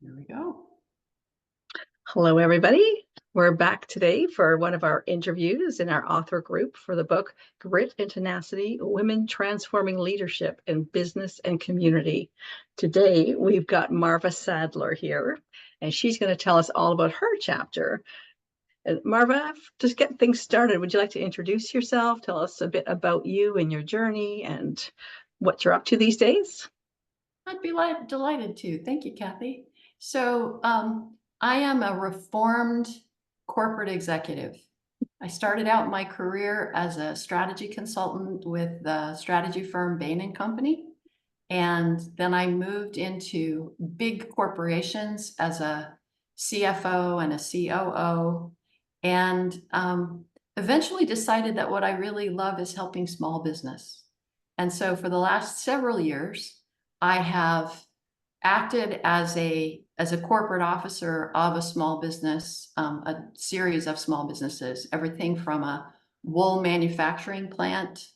There we go. Hello, everybody. We're back today for one of our interviews in our author group for the book Grit and Tenacity: Women Transforming Leadership in Business and Community. Today, we've got Marva Sadler here, and she's going to tell us all about her chapter. And Marva, just get things started, would you like to introduce yourself? Tell us a bit about you and your journey and what you're up to these days. I'd be delighted to. Thank you, Kathy. So I am a reformed corporate executive. I started out my career as a strategy consultant with the strategy firm Bain & Company. And then I moved into big corporations as a CFO and a COO, and eventually decided that what I really love is helping small business. And so for the last several years, I have acted as a corporate officer of a small business, a series of small businesses, everything from a wool manufacturing plant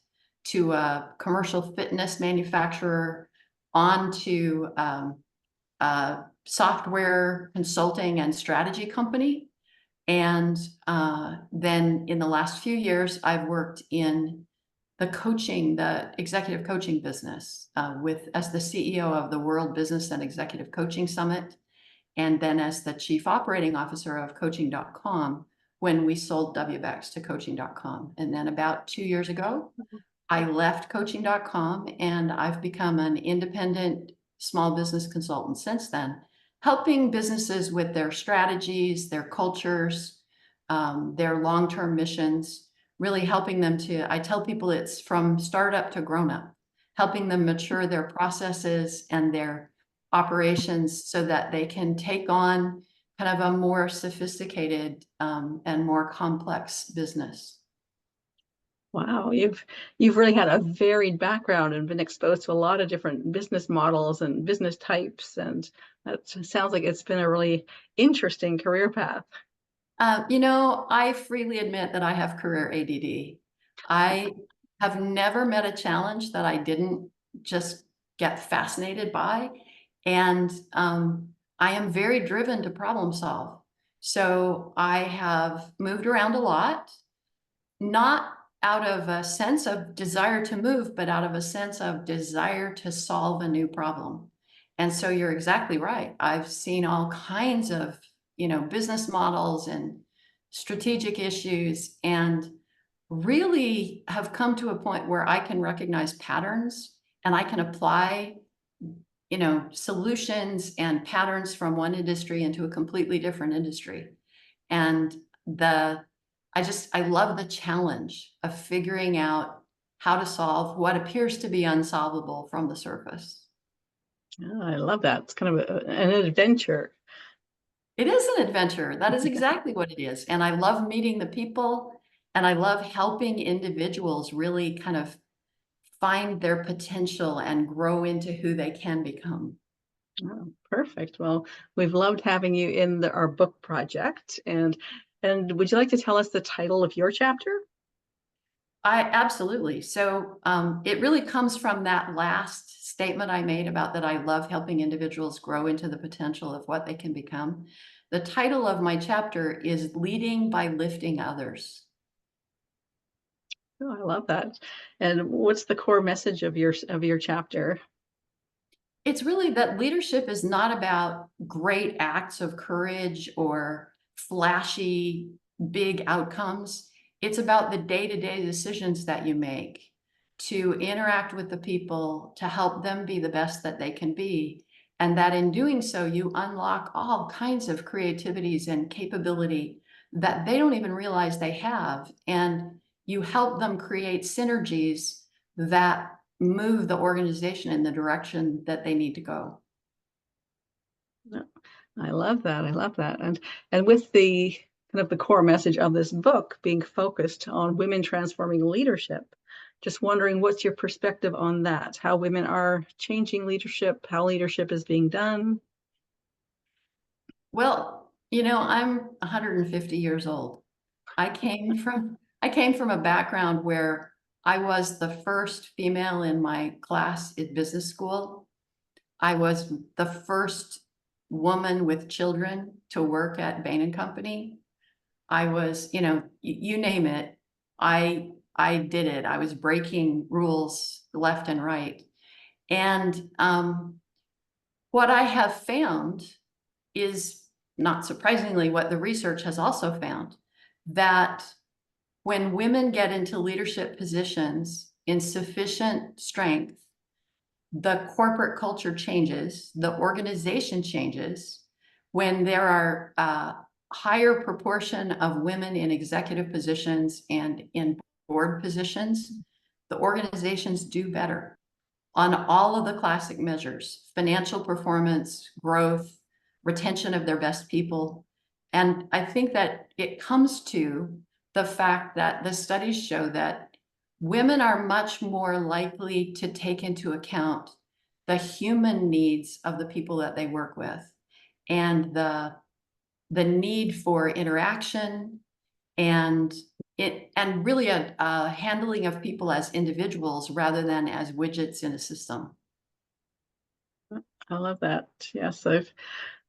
to a commercial fitness manufacturer, on to a software consulting and strategy company. And then in the last few years, I've worked in the executive coaching business as the CEO of the World Business and Executive Coaching Summit, and then as the Chief Operating Officer of Coaching.com when we sold WBEX to Coaching.com. And then about 2 years ago, I left Coaching.com and I've become an independent small business consultant since then, helping businesses with their strategies, their cultures, their long-term missions, really helping them I tell people it's from startup to grown-up, helping them mature their processes and their operations so that they can take on kind of a more sophisticated and more complex business. Wow, you've really had a varied background and been exposed to a lot of different business models and business types, and that sounds like it's been a really interesting career path. I freely admit that I have career ADD. I have never met a challenge that I didn't just get fascinated by, and I am very driven to problem solve. So I have moved around a lot, not out of a sense of desire to move, but out of a sense of desire to solve a new problem. And so you're exactly right. I've seen all kinds of, business models and strategic issues, and really have come to a point where I can recognize patterns and I can apply, solutions and patterns from one industry into a completely different industry. And I love the challenge of figuring out how to solve what appears to be unsolvable from the surface. Oh, I love that. It's kind of an adventure. It is an adventure. That is exactly what it is. And I love meeting the people, and I love helping individuals really kind of find their potential and grow into who they can become. Oh, perfect. Well, we've loved having you in our book project, and would you like to tell us the title of your chapter? Absolutely. So it really comes from that last statement I made about that I love helping individuals grow into the potential of what they can become. The title of my chapter is Leading by Lifting Others. Oh, I love that. And what's the core message of your chapter? It's really that leadership is not about great acts of courage or flashy big outcomes. It's about the day-to-day decisions that you make to interact with the people, to help them be the best that they can be. And that in doing so, you unlock all kinds of creativities and capability that they don't even realize they have. And you help them create synergies that move the organization in the direction that they need to go. I love that. I love that. And with the kind of the core message of this book being focused on women transforming leadership, just wondering what's your perspective on that? How women are changing leadership, how leadership is being done? Well, I'm 150 years old. I came from a background where I was the first female in my class at business school. I was the first woman with children to work at Bain and Company. I was, you name it, I did it. I was breaking rules left and right. And what I have found is, not surprisingly, what the research has also found, that when women get into leadership positions in sufficient strength, the corporate culture changes, the organization changes. When there are higher proportion of women in executive positions and in board positions, the organizations do better on all of the classic measures: financial performance, growth, retention of their best people. And I think that it comes to the fact that the studies show that women are much more likely to take into account the human needs of the people that they work with, and the need for interaction, and really a handling of people as individuals rather than as widgets in a system. I love that. Yes,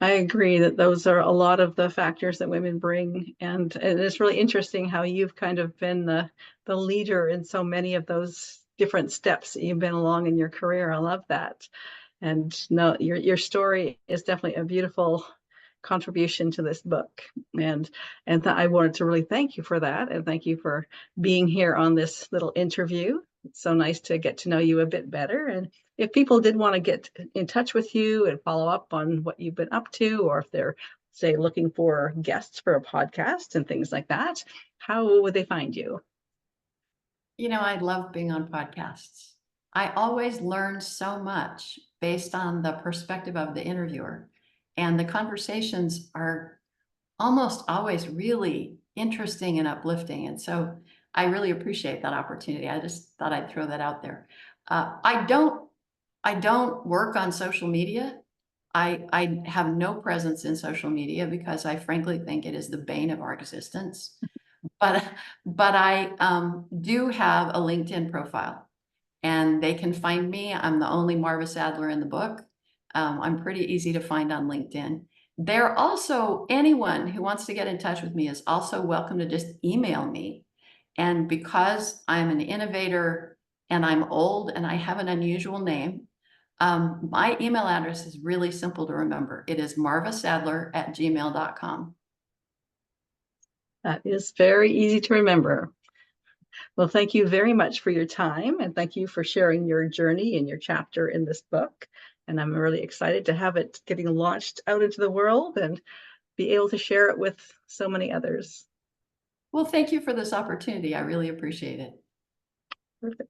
I agree that those are a lot of the factors that women bring. And it's really interesting how you've kind of been the leader in so many of those different steps that you've been along in your career. I love that. And no, your story is definitely a beautiful contribution to this book. And I wanted to really thank you for that. And thank you for being here on this little interview. It's so nice to get to know you a bit better. And if people did want to get in touch with you and follow up on what you've been up to, or if they're, say, looking for guests for a podcast and things like that, how would they find you? I love being on podcasts. I always learn so much based on the perspective of the interviewer. And the conversations are almost always really interesting and uplifting. And so I really appreciate that opportunity. I just thought I'd throw that out there. I don't work on social media. I have no presence in social media because I frankly think it is the bane of our existence. But I do have a LinkedIn profile, and they can find me. I'm the only Marva Sadler in the book. I'm pretty easy to find on LinkedIn. There also, anyone who wants to get in touch with me is also welcome to just email me. And because I'm an innovator and I'm old and I have an unusual name, my email address is really simple to remember. It is marvasadler@gmail.com. That is very easy to remember. Well, thank you very much for your time, and thank you for sharing your journey and your chapter in this book. And I'm really excited to have it getting launched out into the world and be able to share it with so many others. Well, thank you for this opportunity. I really appreciate it. Perfect.